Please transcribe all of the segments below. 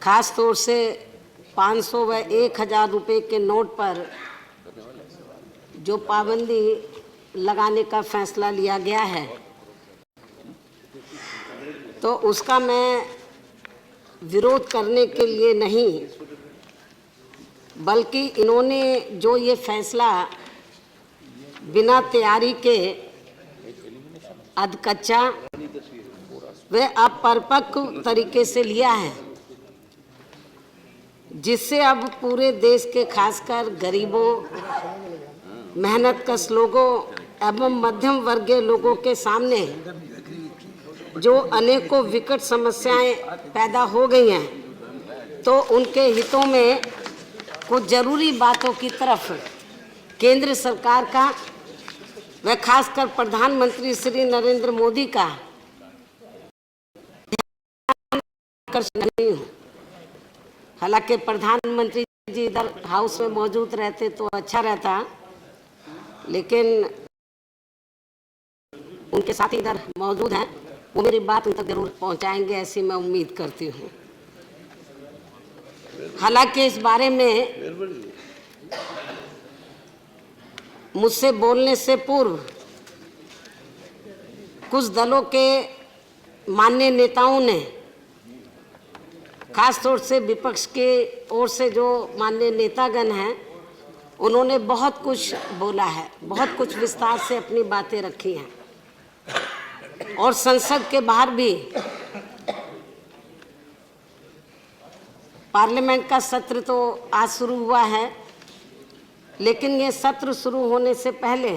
खास तौर से 500 व 1000 रुपये के नोट पर जो पाबंदी लगाने का फैसला लिया गया है, तो उसका मैं विरोध करने के लिए नहीं, बल्कि इन्होंने जो ये फैसला बिना तैयारी के अधकच्चा व अपरिपक्व तरीके से लिया है, जिससे अब पूरे देश के खासकर गरीबों, मेहनतकश लोगों एवं मध्यम वर्गीय लोगों के सामने जो अनेकों विकट समस्याएं पैदा हो गई हैं, तो उनके हितों में कुछ जरूरी बातों की तरफ केंद्र सरकार का व खासकर प्रधानमंत्री श्री नरेंद्र मोदी का आकर्षण नहीं हूँ। हालांकि प्रधानमंत्री जी इधर हाउस में मौजूद रहते तो अच्छा रहता, लेकिन उनके साथ इधर मौजूद हैं, वो मेरी बात उन तक जरूर पहुंचाएंगे, ऐसी मैं उम्मीद करती हूँ। हालांकि इस बारे में मुझसे बोलने से पूर्व कुछ दलों के माननीय नेताओं ने, खास तौर से विपक्ष के ओर से जो माननीय नेतागण हैं, उन्होंने बहुत कुछ बोला है, बहुत कुछ विस्तार से अपनी बातें रखी हैं। और संसद के बाहर भी पार्लियामेंट का सत्र तो आज शुरू हुआ है, लेकिन ये सत्र शुरू होने से पहले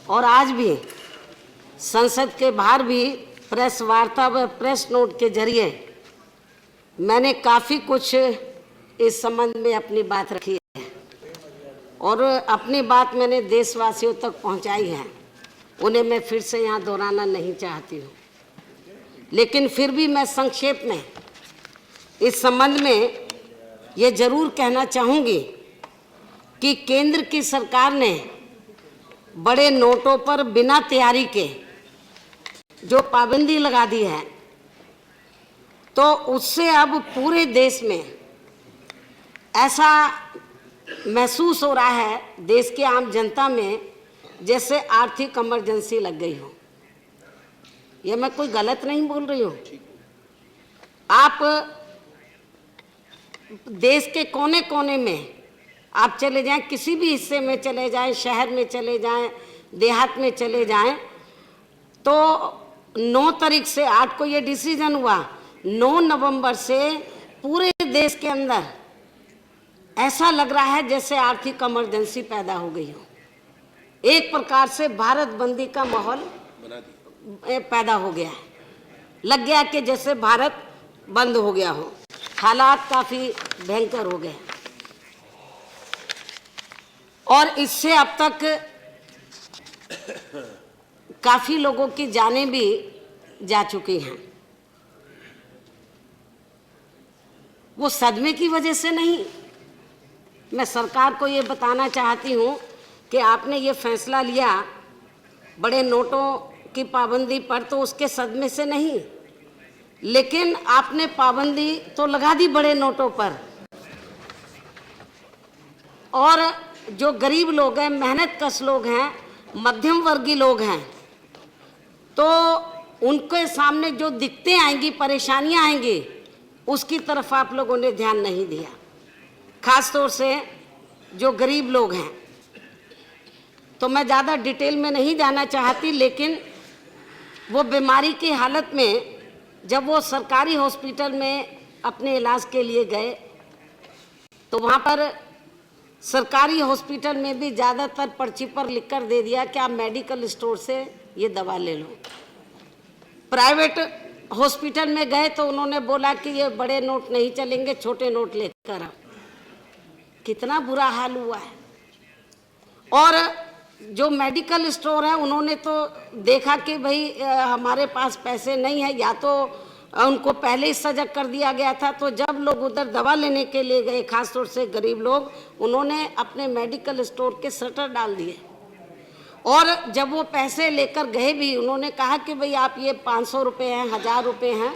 और आज भी संसद के बाहर भी प्रेस वार्ता व प्रेस नोट के जरिए मैंने काफ़ी कुछ इस संबंध में अपनी बात रखी है और अपनी बात मैंने देशवासियों तक पहुंचाई है। उन्हें मैं फिर से यहाँ दोहराना नहीं चाहती हूँ, लेकिन फिर भी मैं संक्षेप में इस संबंध में ये जरूर कहना चाहूँगी कि केंद्र की सरकार ने बड़े नोटों पर बिना तैयारी के जो पाबंदी लगा दी है, तो उससे अब पूरे देश में ऐसा महसूस हो रहा है, देश के आम जनता में, जैसे आर्थिक इमरजेंसी लग गई हो। ये मैं कोई गलत नहीं बोल रही हूँ। आप देश के कोने कोने में आप चले जाएं, किसी भी हिस्से में चले जाएं, शहर में चले जाएं, देहात में चले जाएं, तो 9 तारीख से 8 को ये डिसीजन हुआ, 9 नवंबर से पूरे देश के अंदर ऐसा लग रहा है जैसे आर्थिक इमरजेंसी पैदा हो गई हो। एक प्रकार से भारत बंदी का माहौल पैदा हो गया है, लग गया कि जैसे भारत बंद हो गया हो। हालात काफी भयंकर हो गए और इससे अब तक काफी लोगों की जानें भी जा चुकी हैं। वो सदमे की वजह से नहीं, मैं सरकार को ये बताना चाहती हूँ कि आपने ये फैसला लिया बड़े नोटों की पाबंदी पर, तो उसके सदमे से नहीं, लेकिन आपने पाबंदी तो लगा दी बड़े नोटों पर, और जो गरीब लोग हैं, मेहनतकश लोग हैं, मध्यम वर्गीय लोग हैं, तो उनके सामने जो दिक्कतें आएंगी, परेशानियां आएंगी, उसकी तरफ आप लोगों ने ध्यान नहीं दिया। खास तौर से जो गरीब लोग हैं, तो मैं ज़्यादा डिटेल में नहीं जाना चाहती, लेकिन वो बीमारी की हालत में जब वो सरकारी हॉस्पिटल में अपने इलाज के लिए गए, तो वहाँ पर सरकारी हॉस्पिटल में भी ज़्यादातर पर्ची पर लिखकर दे दिया कि आप मेडिकल स्टोर से ये दवा ले लो। प्राइवेट हॉस्पिटल में गए तो उन्होंने बोला कि ये बड़े नोट नहीं चलेंगे, छोटे नोट लेकर आओ। कितना बुरा हाल हुआ है। और जो मेडिकल स्टोर है, उन्होंने तो देखा कि भाई हमारे पास पैसे नहीं है, या तो उनको पहले ही सजग कर दिया गया था, तो जब लोग उधर दवा लेने के लिए गए, खासतौर से गरीब लोग, उन्होंने अपने मेडिकल स्टोर के शटर डाल दिए। और जब वो पैसे लेकर गए भी, उन्होंने कहा कि भाई आप ये 500 रुपये हैं, 1000 रुपये हैं,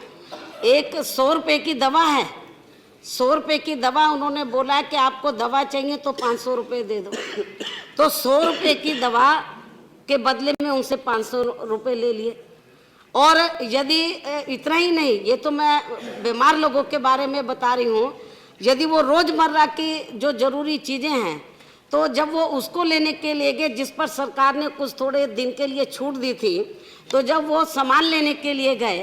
एक 100 रुपये की दवा है, 100 रुपये की दवा उन्होंने बोला कि आपको दवा चाहिए तो 500 रुपये दे दो, तो 100 रुपये की दवा के बदले में उनसे 500 रुपये ले लिए। और यदि इतना ही नहीं, ये तो मैं बीमार लोगों के बारे में बता रही हूँ, यदि वो रोज़मर्रा की जो ज़रूरी चीज़ें हैं तो जब वो उसको लेने के लिए गए, जिस पर सरकार ने कुछ थोड़े दिन के लिए छूट दी थी, तो जब वो सामान लेने के लिए गए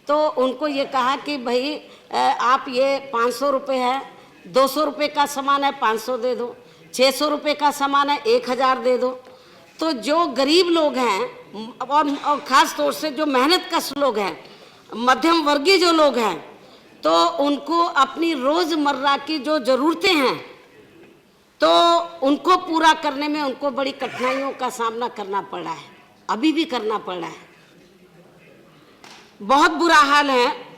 तो उनको ये कहा कि भाई आप ये 500 रुपये है, 200 रुपये का सामान है 500 दे दो, 600 रुपये का सामान है 1000 दे दो। तो जो गरीब लोग हैं और ख़ास तौर से जो मेहनत कश लोग हैं, मध्यम वर्गीय जो लोग हैं, तो उनको अपनी रोज़मर्रा की जो ज़रूरतें हैं तो उनको पूरा करने में उनको बड़ी कठिनाइयों का सामना करना पड़ा है, अभी भी करना पड़ा है। बहुत बुरा हाल है।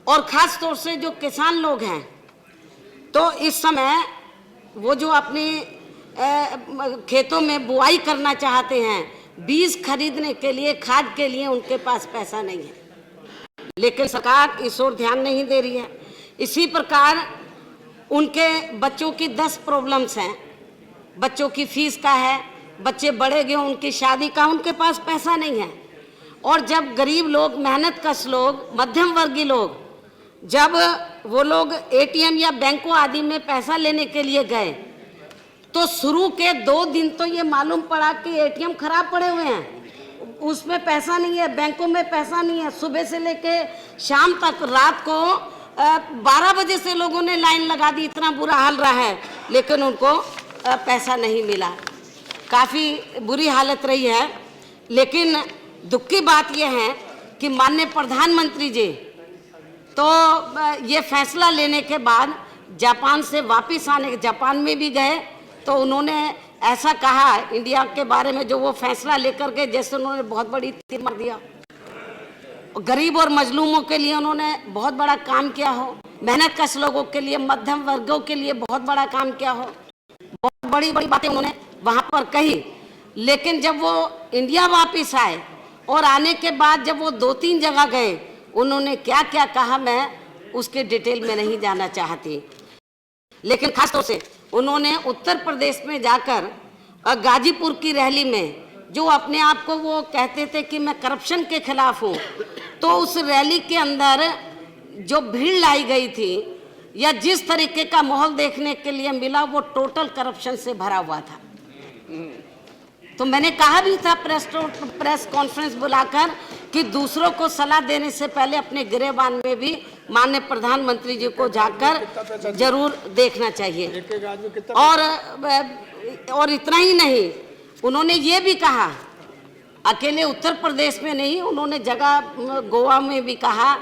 और ख़ास तौर से जो किसान लोग हैं, तो इस समय वो जो अपनी खेतों में बुआई करना चाहते हैं, बीज खरीदने के लिए, खाद के लिए उनके पास पैसा नहीं है, लेकिन सरकार इस ओर ध्यान नहीं दे रही है। इसी प्रकार उनके बच्चों की 10 प्रॉब्लम्स हैं, बच्चों की फीस का है, बच्चे बड़े गए उनकी शादी का, उनके पास पैसा नहीं है। और जब गरीब लोग, मेहनत कश लोग, मध्यम वर्गीय लोग, जब वो लोग एटीएम या बैंकों आदि में पैसा लेने के लिए गए तो शुरू के 2 दिन तो ये मालूम पड़ा कि एटीएम खराब पड़े हुए हैं, उसमें पैसा नहीं है, बैंकों में पैसा नहीं है। सुबह से लेके शाम तक, रात को 12 बजे से लोगों ने लाइन लगा दी, इतना बुरा हाल रहा है, लेकिन उनको पैसा नहीं मिला। काफ़ी बुरी हालत रही है। लेकिन दुख की बात यह है कि माननीय प्रधानमंत्री जी तो ये फैसला लेने के बाद जापान से वापस आने, जापान में भी गए तो उन्होंने ऐसा कहा इंडिया के बारे में, जो वो फैसला लेकर के जैसे उन्होंने बहुत बड़ी तीर मार दिया। गरीब और मजलूमों के लिए उन्होंने बहुत बड़ा काम किया हो, मेहनत कश लोगों के लिए, मध्यम वर्गों के लिए बहुत बड़ा काम किया हो, बहुत बड़ी बड़ी बातें उन्होंने वहाँ पर कही। लेकिन जब वो इंडिया वापस आए और आने के बाद जब वो 2-3 जगह गए, उन्होंने क्या क्या कहा मैं उसके डिटेल में नहीं जाना चाहती। लेकिन खासतौर से उन्होंने उत्तर प्रदेश में जाकर गाजीपुर की रैली में, जो अपने आप को वो कहते थे कि मैं करप्शन के खिलाफ हूँ, तो उस रैली के अंदर जो भीड़ लाई गई थी या जिस तरीके का माहौल देखने के लिए मिला, वो टोटल करप्शन से भरा हुआ था। तो मैंने कहा भी था प्रेस कॉन्फ्रेंस बुलाकर कि दूसरों को सलाह देने से पहले अपने गिरेबान में भी माननीय प्रधानमंत्री जी को जाकर जरूर देखना चाहिए। और इतना ही नहीं, उन्होंने ये भी कहा, अकेले उत्तर प्रदेश में नहीं, उन्होंने जगह गोवा में भी कहा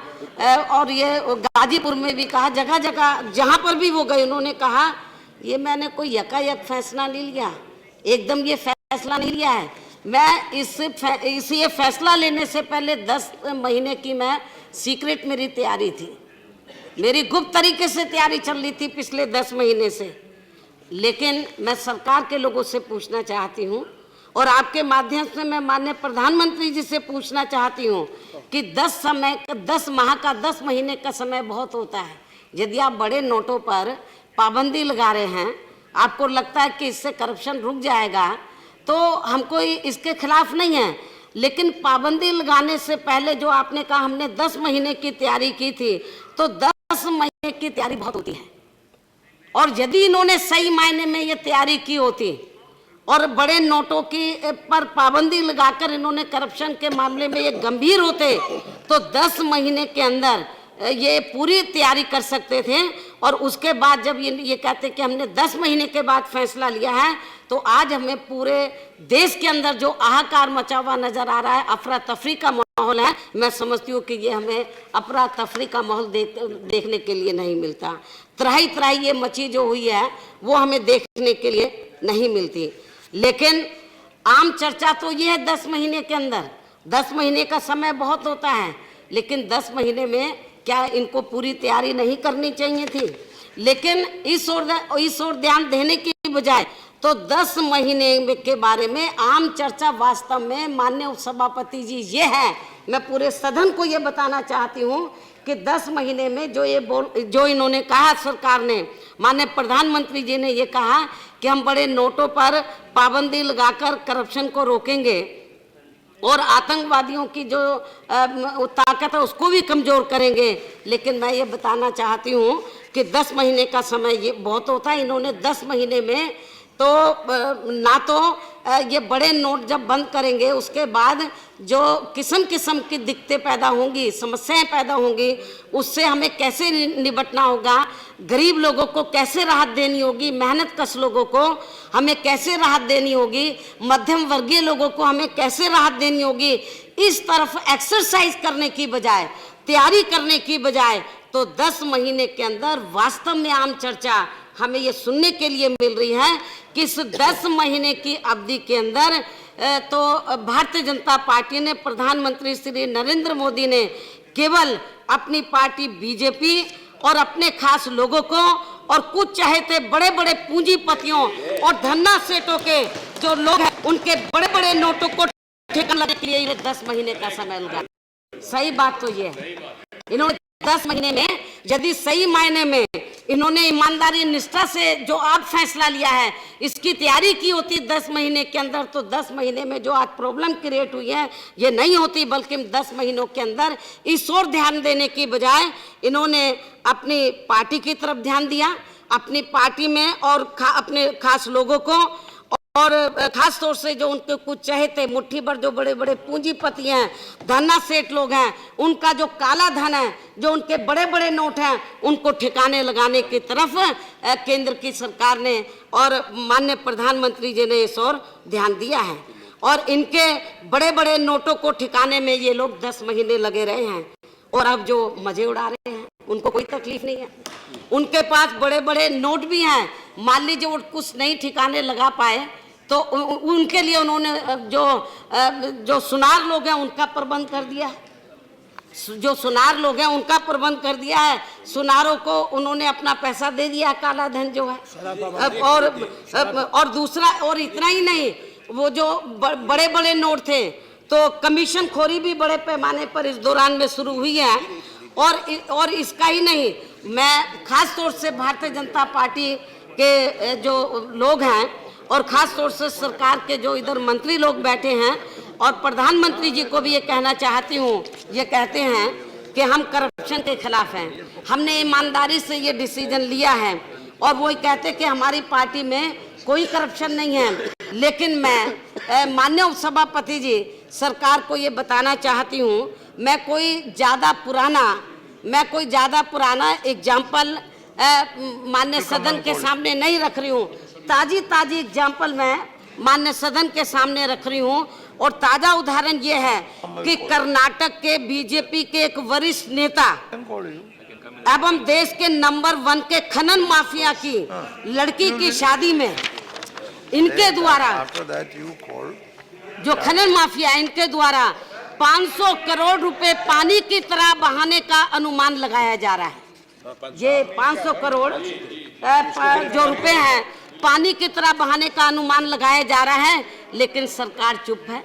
और ये गाजीपुर में भी कहा, जगह जगह जहाँ पर भी वो गए उन्होंने कहा ये मैंने कोई यकायक फैसला नहीं लिया, एकदम ये फैसला नहीं लिया है। मैं इस ये फैसला लेने से पहले 10 महीने की मैं सीक्रेट मेरी तैयारी थी, मेरी गुप्त तरीके से तैयारी चल रही थी पिछले 10 महीने से। लेकिन मैं सरकार के लोगों से पूछना चाहती हूँ और आपके माध्यम से मैं माननीय प्रधानमंत्री जी से पूछना चाहती हूँ कि 10 माह का 10 महीने का समय बहुत होता है। यदि आप बड़े नोटों पर पाबंदी लगा रहे हैं, आपको लगता है कि इससे करप्शन रुक जाएगा, तो हमको इसके खिलाफ नहीं है, लेकिन पाबंदी लगाने से पहले जो आपने कहा हमने 10 महीने की तैयारी की थी, तो 10 महीने की तैयारी बहुत होती है। और यदि इन्होंने सही मायने में ये तैयारी की होती और बड़े नोटों की पर पाबंदी लगाकर इन्होंने करप्शन के मामले में ये गंभीर होते, तो 10 महीने के अंदर ये पूरी तैयारी कर सकते थे। और उसके बाद जब ये कहते कि हमने 10 महीने के बाद फैसला लिया है, तो आज हमें पूरे देश के अंदर जो हाहाकार मचा हुआ नजर आ रहा है, अफरा तफरी का माहौल है, मैं समझती हूँ कि ये हमें अफरा तफरी का माहौल देखने के लिए नहीं मिलता। त्राही त्राही ये मची जो हुई है वो हमें देखने के लिए नहीं मिलती। लेकिन आम चर्चा तो ये है 10 महीने के अंदर, 10 महीने का समय बहुत होता है, लेकिन 10 महीने में क्या इनको पूरी तैयारी नहीं करनी चाहिए थी? लेकिन इस ओर ध्यान देने की बजाय तो 10 महीने के बारे में आम चर्चा वास्तव में माननीय उपसभापति जी ये है, मैं पूरे सदन को ये बताना चाहती हूँ कि 10 महीने में जो इन्होंने कहा, सरकार ने, माननीय प्रधानमंत्री जी ने ये कहा कि हम बड़े नोटों पर पाबंदी लगाकर करप्शन को रोकेंगे और आतंकवादियों की जो ताकत है उसको भी कमज़ोर करेंगे। लेकिन मैं ये बताना चाहती हूँ कि 10 महीने का समय ये बहुत होता है। इन्होंने 10 महीने में तो ना तो ये बड़े नोट जब बंद करेंगे उसके बाद जो किस्म किस्म की दिक्कतें पैदा होंगी, समस्याएं पैदा होंगी, उससे हमें कैसे निपटना होगा, गरीब लोगों को कैसे राहत देनी होगी, मेहनत कश लोगों को हमें कैसे राहत देनी होगी, मध्यम वर्गीय लोगों को हमें कैसे राहत देनी होगी, इस तरफ एक्सरसाइज करने की बजाय, तैयारी करने की बजाय तो 10 महीने के अंदर वास्तव में आम चर्चा हमें ये सुनने के लिए मिल रही है कि इस 10 महीने की अवधि के अंदर तो भारतीय जनता पार्टी ने, प्रधानमंत्री श्री नरेंद्र मोदी ने केवल अपनी पार्टी बीजेपी और अपने खास लोगों को और कुछ चाहे थे बड़े बड़े पूंजीपतियों और धन्ना सेठों के जो लोग हैं उनके बड़े बड़े नोटों को ठेकाना लगाने के लिए 10 महीने का समय लगा। सही बात तो ये है, इन्होंने 10 महीने में यदि सही मायने में इन्होंने ईमानदारी निष्ठा से जो आप फैसला लिया है इसकी तैयारी की होती 10 महीने के अंदर, तो 10 महीने में जो आज प्रॉब्लम क्रिएट हुई है ये नहीं होती, बल्कि 10 महीनों के अंदर इस ओर ध्यान देने की बजाय इन्होंने अपनी पार्टी की तरफ ध्यान दिया, अपनी पार्टी में और अपने खास लोगों को और खास तौर से जो उनके कुछ चहेते मुट्ठी भर जो बड़े बड़े पूंजीपति हैं, धन्ना सेठ लोग हैं, उनका जो काला धन है, जो उनके बड़े बड़े नोट हैं, उनको ठिकाने लगाने की तरफ केंद्र की सरकार ने और माननीय प्रधानमंत्री जी ने इस ओर ध्यान दिया है। और इनके बड़े बड़े नोटों को ठिकाने में ये लोग 10 महीने लगे रहे हैं और अब जो मजे उड़ा रहे हैं उनको कोई तकलीफ नहीं है। उनके पास बड़े बड़े नोट भी हैं, मान लीजिए वो कुछ नहीं ठिकाने लगा पाए तो उनके लिए उन्होंने जो सुनार लोग हैं उनका प्रबंध कर दिया, जो सुनार लोग हैं उनका प्रबंध कर दिया है, सुनारों को उन्होंने अपना पैसा दे दिया, काला धन जो है। और दूसरा, और इतना ही नहीं, वो जो बड़े बड़े नोट थे तो कमीशन खोरी भी बड़े पैमाने पर इस दौरान में शुरू हुई है। और इसका ही नहीं, मैं खास तौर से भारतीय जनता पार्टी के जो लोग हैं और खास तौर से सरकार के जो इधर मंत्री लोग बैठे हैं और प्रधानमंत्री जी को भी ये कहना चाहती हूँ, ये कहते हैं कि हम करप्शन के खिलाफ हैं, हमने ईमानदारी से ये डिसीजन लिया है और वो कहते कि हमारी पार्टी में कोई करप्शन नहीं है। लेकिन मैं माननीय उपसभापति जी सरकार को ये बताना चाहती हूँ, मैं कोई ज़्यादा पुराना एग्जाम्पल माननीय सदन के सामने नहीं रख रही हूँ, ताजी एग्जाम्पल मैं माननीय सदन के सामने रख रही हूँ। और ताजा उदाहरण ये है कि कर्नाटक के बीजेपी के एक वरिष्ठ नेता एवं देश के नंबर 1 के खनन माफिया की लड़की की शादी में इनके द्वारा, जो खनन माफिया इनके द्वारा 500 करोड़ रुपए पानी की तरह बहाने का अनुमान लगाया जा रहा है। ये 500 करोड़ जो रुपए हैं पानी की तरह बहाने का अनुमान लगाया जा रहा है, लेकिन सरकार चुप है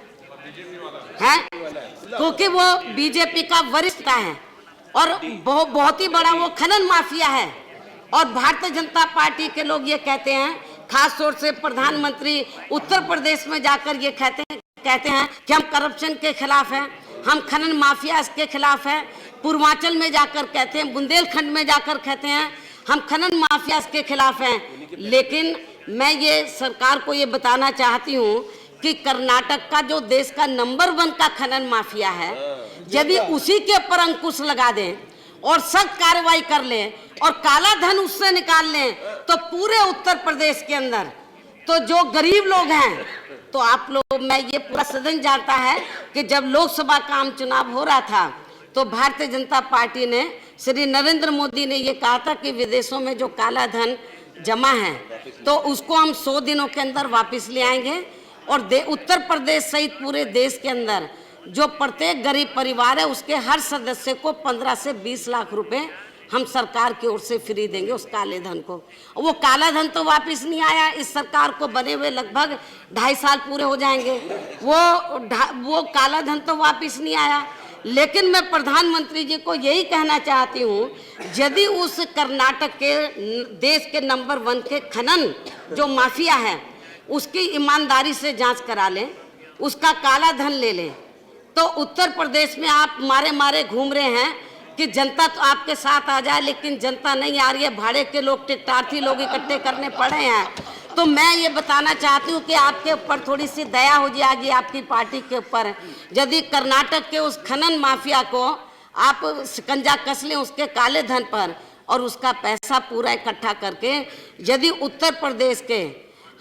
क्योंकि वो बीजेपी का वरिष्ठ है और बहुत ही बड़ा वो खनन माफिया है। और भारतीय जनता पार्टी के लोग ये कहते हैं, खास तौर से प्रधानमंत्री उत्तर प्रदेश में जाकर ये कहते हैं कि हम करप्शन के खिलाफ हैं, हम खनन माफिया के खिलाफ हैं। पूर्वांचल में जाकर कहते हैं, बुंदेलखंड में जाकर कहते हैं हम खनन माफिया के खिलाफ हैं। लेकिन मैं ये सरकार को ये बताना चाहती हूँ कि कर्नाटक का जो देश का नंबर 1 का खनन माफिया है, यदि उसी के ऊपर अंकुश लगा दें और सख्त कार्रवाई कर लें और काला धन उससे निकाल लें तो पूरे उत्तर प्रदेश के अंदर तो जो गरीब लोग हैं, तो आप लोग, मैं ये पूरा सदन जानता है कि जब लोकसभा का आम चुनाव हो रहा था तो भारतीय जनता पार्टी ने, श्री नरेंद्र मोदी ने ये कहा था कि विदेशों में जो काला धन जमा है तो उसको हम 100 दिनों के अंदर वापस ले आएंगे और उत्तर प्रदेश सहित पूरे देश के अंदर जो प्रत्येक गरीब परिवार है उसके हर सदस्य को 15 से 20 लाख रुपए हम सरकार की ओर से फ्री देंगे उस काले धन को। वो काला धन तो वापस नहीं आया, इस सरकार को बने हुए लगभग 2.5 साल पूरे हो जाएंगे, वो काला धन तो वापस नहीं आया। लेकिन मैं प्रधानमंत्री जी को यही कहना चाहती हूँ, यदि उस कर्नाटक के देश के नंबर 1 के खनन जो माफिया है उसकी ईमानदारी से जांच करा लें, उसका काला धन ले लें, तो उत्तर प्रदेश में आप मारे मारे घूम रहे हैं कि जनता तो आपके साथ आ जाए, लेकिन जनता नहीं आ रही है। भाड़े के लोग, टिकटार्थी लोग इकट्ठे करने पड़े हैं। तो मैं ये बताना चाहती हूँ कि आपके ऊपर थोड़ी सी दया हो जाएगी, आपकी पार्टी के ऊपर, यदि कर्नाटक के उस खनन माफिया को आप शिकंजा कस लें उसके काले धन पर, और उसका पैसा पूरा इकट्ठा करके यदि उत्तर प्रदेश के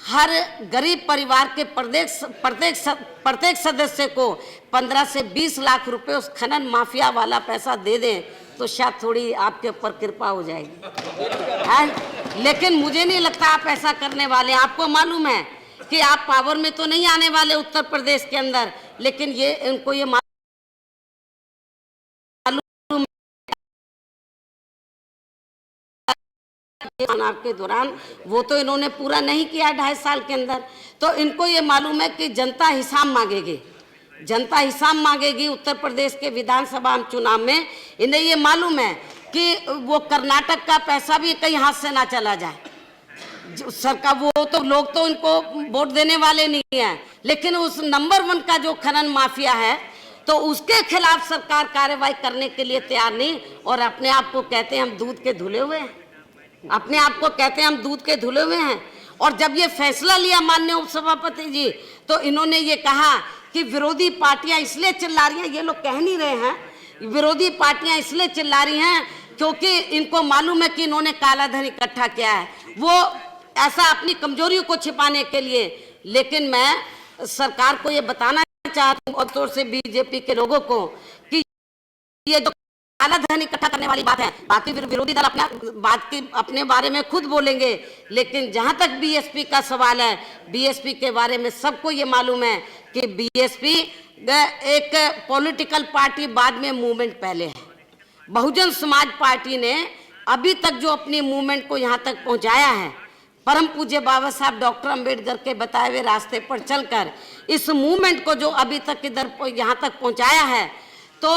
हर गरीब परिवार के प्रत्येक सदस्य को 15 से 20 लाख रुपए उस खनन माफिया वाला पैसा दे दें, तो शायद थोड़ी आपके ऊपर कृपा हो जाएगी है। लेकिन मुझे नहीं लगता आप ऐसा करने वाले। आपको मालूम है कि आप पावर में तो नहीं आने वाले उत्तर प्रदेश के अंदर, लेकिन ये इनको ये चुनाव के दौरान वो तो इन्होंने पूरा नहीं किया 2.5 साल के अंदर, तो इनको ये मालूम है कि जनता हिसाब मांगेगी, जनता हिसाब मांगेगी उत्तर प्रदेश के विधानसभा चुनाव में। इन्हें ये मालूम है कि वो कर्नाटक का पैसा भी कहीं हाथ से ना चला जाए। सरकार वो तो लोग तो इनको वोट देने वाले नहीं है, लेकिन उस नंबर 1 का जो खनन माफिया है तो उसके खिलाफ सरकार कार्रवाई करने के लिए तैयार नहीं, और अपने आप को कहते हैं हम दूध के धुले हुए हैं, अपने आप को कहते हैं हम दूध के धुले हुए हैं। और जब ये फैसला लिया माननीय उपसभापति जी, तो इन्होंने ये कहा कि विरोधी पार्टियां इसलिए चिल्ला रही हैं, ये लोग कह नहीं रहे हैं, विरोधी पार्टियां इसलिए चिल्ला रही हैं क्योंकि इनको मालूम है कि इन्होंने काला धन इकट्ठा किया है, वो ऐसा अपनी कमजोरियों को छिपाने के लिए। लेकिन मैं सरकार को ये बताना चाहती हूँ और तौर से बीजेपी के लोगों को कि ये जो काला धन इकट्ठा करने वाली बात है, बाकी विरोधी दल अपना बात की अपने बारे में खुद बोलेंगे, लेकिन जहां तक बीएसपी का सवाल है, बीएसपी के बारे में सबको ये मालूम है कि बीएसपी एक पॉलिटिकल पार्टी बाद में, मूवमेंट पहले है। बहुजन समाज पार्टी ने अभी तक जो अपनी मूवमेंट को यहाँ तक पहुँचाया है, परम पूज्य बाबा साहब डॉक्टर अंबेडकर के बताए हुए रास्ते पर चलकर इस मूवमेंट को जो अभी तक इधर यहाँ तक पहुँचाया है, तो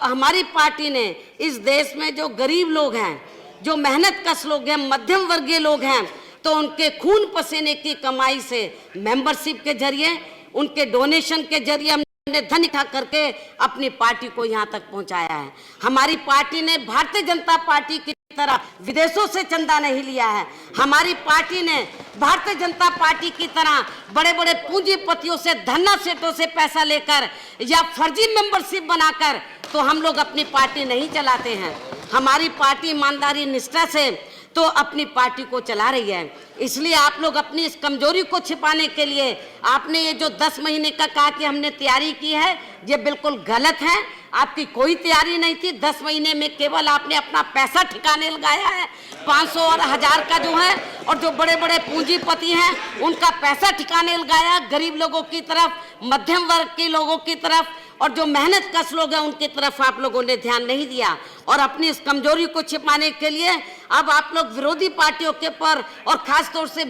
हमारी पार्टी ने इस देश में जो गरीब लोग हैं, जो मेहनत कश लोग हैं, मध्यम वर्गीय लोग हैं, तो उनके खून पसीने की कमाई से मेंबरशिप के जरिए, उनके डोनेशन के जरिए हमने धन इकट्ठा करके अपनी पार्टी को यहाँ तक पहुँचाया है। हमारी पार्टी ने भारतीय जनता पार्टी की तरह विदेशों से चंदा नहीं लिया है। हमारी पार्टी ने भारतीय जनता पार्टी की तरह बड़े बड़े पूंजीपतियों से, धन्ना सेठों से पैसा लेकर या फर्जी मेंबरशिप बनाकर तो हम लोग अपनी पार्टी नहीं चलाते हैं। हमारी पार्टी ईमानदारी निष्ठा से तो अपनी पार्टी को चला रही है। इसलिए आप लोग अपनी इस कमजोरी को छिपाने के लिए आपने ये जो 10 महीने का कहा कि हमने तैयारी की है, ये बिल्कुल गलत है। आपकी कोई तैयारी नहीं थी। 10 महीने में केवल आपने अपना पैसा ठिकाने लगाया है। 500 और 1000 का जो है, और जो बड़े बड़े पूंजीपति हैं उनका पैसा ठिकाने लगाया, गरीब लोगों की तरफ, मध्यम वर्ग के लोगों की तरफ, और जो मेहनत कश लोग हैं उनकी तरफ आप लोगों ने ध्यान नहीं दिया। और अपनी इस कमजोरी को छिपाने के लिए अब आप लोग विरोधी पार्टियों के पर, और खास तौर से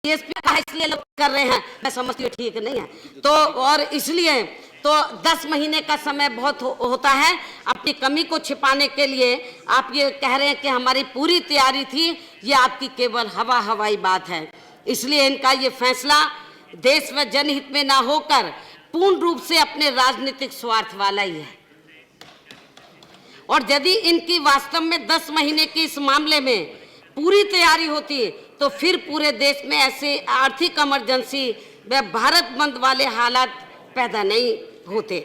बीएसपी का इसलिए लोग कर रहे हैं, मैं समझती हूँ ठीक नहीं है। तो और इसलिए तो 10 महीने का समय बहुत होता है अपनी कमी को छिपाने के लिए। आप ये कह रहे हैं कि हमारी पूरी तैयारी थी, ये आपकी केवल हवाई बात है। इसलिए इनका ये फैसला देश व जनहित में ना होकर पूर्ण रूप से अपने राजनीतिक स्वार्थ वाला ही है। और यदि इनकी वास्तव में 10 महीने की इस मामले में पूरी तैयारी होती तो फिर पूरे देश में ऐसे आर्थिक इमरजेंसी व भारत बंद वाले हालात पैदा नहीं होते,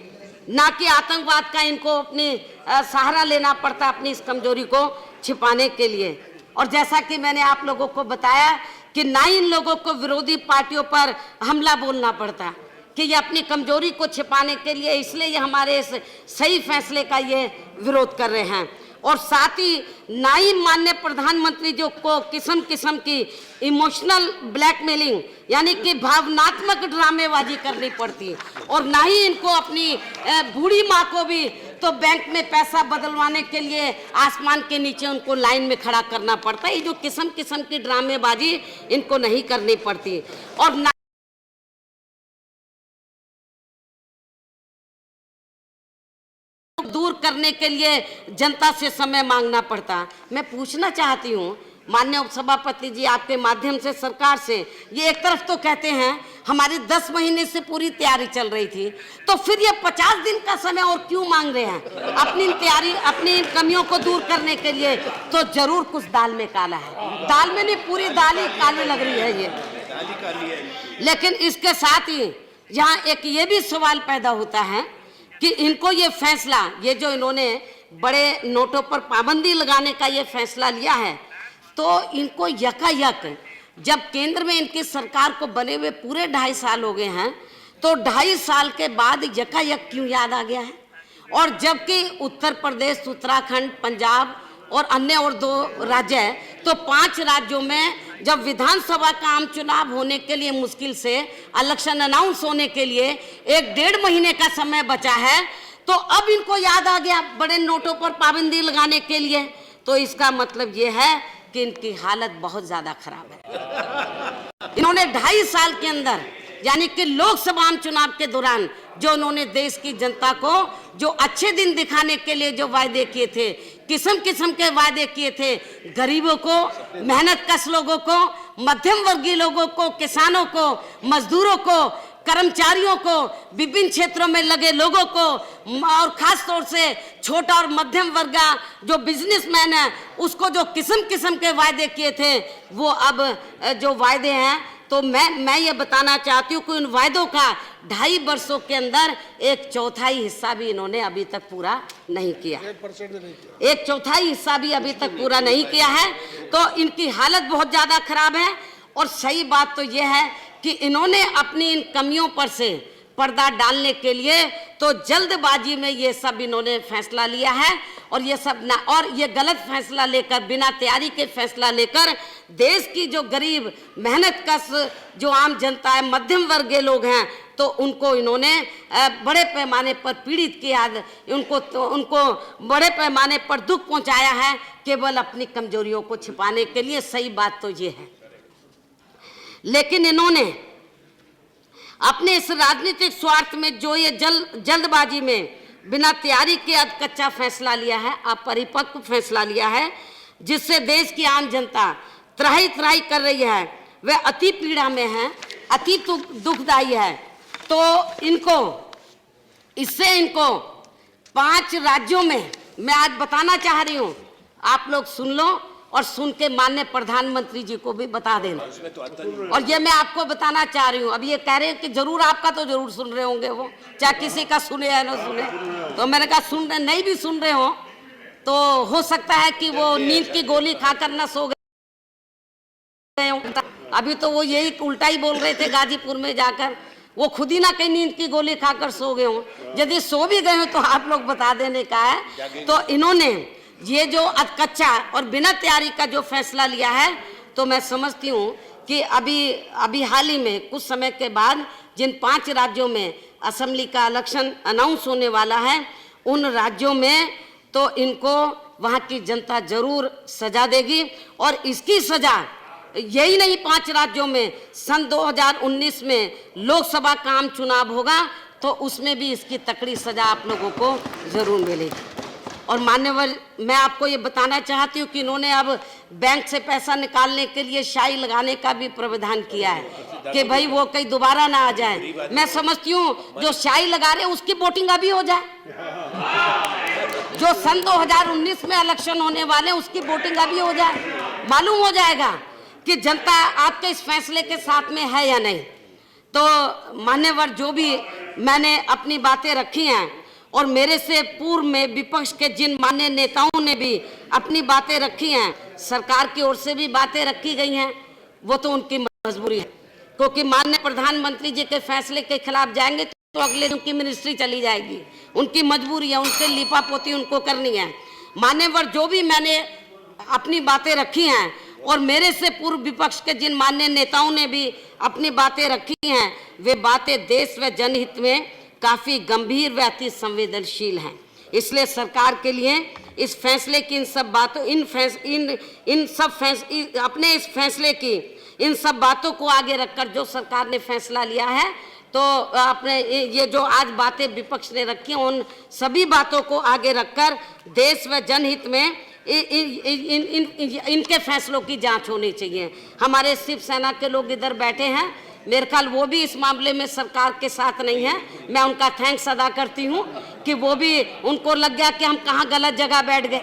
ना कि आतंकवाद का इनको अपनी सहारा लेना पड़ता अपनी इस कमजोरी को छिपाने के लिए। और जैसा कि मैंने आप लोगों को बताया कि ना इन लोगों को विरोधी पार्टियों पर हमला बोलना पड़ता कि ये अपनी कमजोरी को छिपाने के लिए, इसलिए ये हमारे इस सही फैसले का ये विरोध कर रहे हैं। और साथ ही ना ही माननीय प्रधानमंत्री जो को किस्म किस्म की इमोशनल ब्लैकमेलिंग यानी कि भावनात्मक ड्रामेबाजी करनी पड़ती, और ना ही इनको अपनी बूढ़ी माँ को भी तो बैंक में पैसा बदलवाने के लिए आसमान के नीचे उनको लाइन में खड़ा करना पड़ता है। ये जो किस्म किस्म की ड्रामेबाजी इनको नहीं करनी पड़ती। और दूर करने के लिए जनता से समय मांगना पड़ता। मैं पूछना चाहती हूँ माननीय उपसभापति जी, आपके माध्यम से सरकार से, ये एक तरफ तो कहते हैं हमारी 10 महीने से पूरी तैयारी चल रही थी, तो फिर ये 50 दिन का समय और क्यों मांग रहे हैं अपनी तैयारी, अपनी कमियों को दूर करने के लिए? तो जरूर कुछ दाल में काला है। दाल में नहीं, पूरी दाल ही काली लग रही है ये। लेकिन इसके साथ ही यहाँ एक ये भी सवाल पैदा होता है कि इनको ये फैसला, ये जो इन्होंने बड़े नोटों पर पाबंदी लगाने का ये फैसला लिया है, तो इनको यकायक, जब केंद्र में इनकी सरकार को बने हुए पूरे 2.5 साल हो गए हैं, तो 2.5 साल के बाद यकायक क्यों याद आ गया है? और जबकि उत्तर प्रदेश, उत्तराखंड, पंजाब और अन्य और 2 राज्य है, तो 5 राज्यों में जब विधानसभा का आम चुनाव होने के लिए मुश्किल से इलेक्शन अनाउंस होने के लिए 1-1.5 महीने का समय बचा है, तो अब इनको याद आ गया बड़े नोटों पर पाबंदी लगाने के लिए। तो इसका मतलब ये है कि इनकी हालत बहुत ज्यादा खराब है। इन्होंने 2.5 साल के अंदर, यानी कि लोकसभा चुनाव के दौरान, जो उन्होंने देश की जनता को जो अच्छे दिन दिखाने के लिए जो वायदे किए थे, किस्म किस्म के वायदे किए थे, गरीबों को, मेहनतकश लोगों को, मध्यम वर्गीय लोगों को, किसानों को, मजदूरों को, कर्मचारियों को, विभिन्न क्षेत्रों में लगे लोगों को, और खास तौर से छोटा और मध्यम वर्ग जो बिजनेसमैन है, उसको जो किस्म किस्म के वायदे किए थे, वो अब जो वायदे हैं, तो मैं ये बताना चाहती हूँ कि उन वायदों का 2.5 वर्षों के अंदर 1/4 हिस्सा भी इन्होंने अभी तक पूरा नहीं किया। 1/4 हिस्सा भी अभी तक पूरा नहीं किया है। तो इनकी हालत बहुत ज़्यादा खराब है। और सही बात तो ये है कि इन्होंने अपनी इन कमियों पर से पर्दा डालने के लिए तो जल्दबाजी में ये सब इन्होंने फैसला लिया है, और ये सब ना, और ये गलत फैसला लेकर, बिना तैयारी के फैसला लेकर देश की जो गरीब मेहनतकश जो आम जनता है, मध्यम वर्गीय लोग हैं, तो उनको इन्होंने बड़े पैमाने पर पीड़ित किया, उनको बड़े पैमाने पर दुख पहुंचाया है, केवल अपनी कमजोरियों को छिपाने के लिए। सही बात तो ये है। लेकिन इन्होंने अपने इस राजनीतिक स्वार्थ में जो ये जल्दबाजी में बिना तैयारी के कच्चा फैसला लिया है, अपरिपक्व फैसला लिया है, जिससे देश की आम जनता त्राही त्राही कर रही है, वह अति पीड़ा में है, अति दुखदायी है। तो इससे इनको 5 राज्यों में, मैं आज बताना चाह रही हूँ, आप लोग सुन लो और सुन के माननीय प्रधानमंत्री जी को भी बता देना। और ये मैं आपको बताना चाह रही हूँ, अब ये कह रहे हैं कि जरूर आपका तो जरूर सुन रहे होंगे वो, चाहे किसी का सुने या ना सुने। तो मैंने कहा सुन रहे, नहीं भी सुन रहे हो तो हो सकता है कि वो नींद की गोली खाकर ना सो गए हो। अभी तो वो यही उल्टा ही बोल रहे थे गाजीपुर में जाकर, वो खुद ही ना कहीं नींद की गोली खाकर सो गए हो। यदि सो भी गए हो तो आप लोग बता देने का है। तो इन्होंने ये जो कच्चा और बिना तैयारी का जो फैसला लिया है, तो मैं समझती हूँ कि अभी हाल ही में कुछ समय के बाद जिन 5 राज्यों में असेंबली का इलेक्शन अनाउंस होने वाला है, उन राज्यों में तो इनको वहाँ की जनता जरूर सजा देगी। और इसकी सजा यही नहीं, 5 राज्यों में सन 2019 में लोकसभा का आम चुनाव होगा, तो उसमें भी इसकी तकड़ी सजा आप लोगों को जरूर मिलेगी। और मान्यवर, मैं आपको ये बताना चाहती हूँ कि इन्होंने अब बैंक से पैसा निकालने के लिए शाही लगाने का भी प्रावधान किया है कि भाई वो कहीं दोबारा ना आ जाए। मैं समझती हूँ जो शाही लगा रहे उसकी वोटिंग अभी हो जाए, जो सन 2019 में इलेक्शन होने वाले उसकी वोटिंग अभी हो जाए, मालूम हो जाएगा कि जनता आपके इस फैसले के साथ में है या नहीं। तो मान्यवर, जो भी मैंने अपनी बातें रखी हैं और मेरे से पूर्व में विपक्ष के जिन मान्य नेताओं ने भी अपनी बातें रखी हैं, सरकार की ओर से भी बातें रखी गई हैं, वो तो उनकी मजबूरी है, क्योंकि माननीय प्रधानमंत्री जी के फैसले के खिलाफ जाएंगे तो अगले उनकी मिनिस्ट्री चली जाएगी। उनकी मजबूरी है, उनसे लिपापोती उनको करनी है। मान्यवर, जो भी मैंने अपनी बातें रखी हैं और मेरे से पूर्व विपक्ष के जिन मान्य नेताओं ने भी अपनी बातें रखी हैं, वे बातें देश व जनहित में काफी गंभीर व अति संवेदनशील हैं। इसलिए सरकार के लिए इस फैसले की इन सब बातों अपने इस फैसले की इन सब बातों को आगे रखकर जो सरकार ने फैसला लिया है, तो आपने ये जो आज बातें विपक्ष ने रखी हैं, उन सभी बातों को आगे रखकर देश व जनहित में इनके फैसलों की जांच होनी चाहिए। हमारे शिवसेना के लोग इधर बैठे हैं, मेरे ख्याल वो भी इस मामले में सरकार के साथ नहीं है। मैं उनका थैंक्स अदा करती हूँ कि वो भी, उनको लग गया कि हम कहाँ गलत जगह बैठ गए।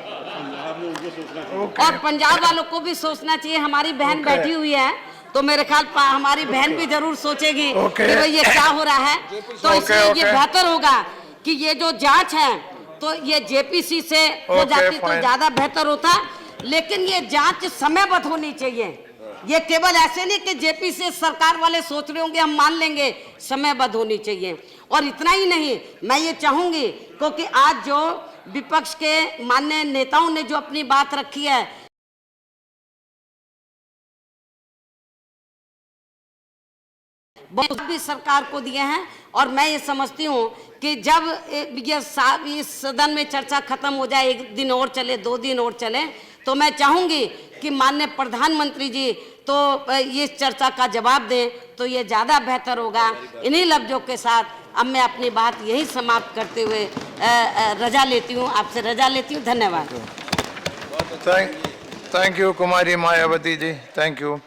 और पंजाब वालों को भी सोचना चाहिए। हमारी बहन बैठी हुई है, तो मेरे ख्याल हमारी बहन भी जरूर सोचेगी कि भाई ये क्या हो रहा है। तो इसलिए ये बेहतर होगा कि ये जो जांच है तो ये जेपीसी से हो जाती तो ज्यादा बेहतर होता। लेकिन ये जांच समयबद्ध होनी चाहिए। ये केवल ऐसे नहीं कि जेपीसी सरकार वाले सोच रहे होंगे हम मान लेंगे, समयबद्ध होनी चाहिए। और इतना ही नहीं, मैं ये चाहूंगी क्योंकि आज जो विपक्ष के माननीय नेताओं ने जो अपनी बात रखी है, बहुत भी सरकार को दिए हैं। और मैं ये समझती हूँ कि जब ये इस सदन में चर्चा खत्म हो जाए, 1 दिन और चले, 2 दिन और चले, तो मैं चाहूंगी कि माननीय प्रधानमंत्री जी तो ये चर्चा का जवाब दें, तो ये ज़्यादा बेहतर होगा। इन्हीं लफ्जों के साथ अब मैं अपनी बात यही समाप्त करते हुए रजा लेती हूँ, आपसे रजा लेती हूँ। धन्यवाद। Thank you Kumari Mayawati ji, thank you.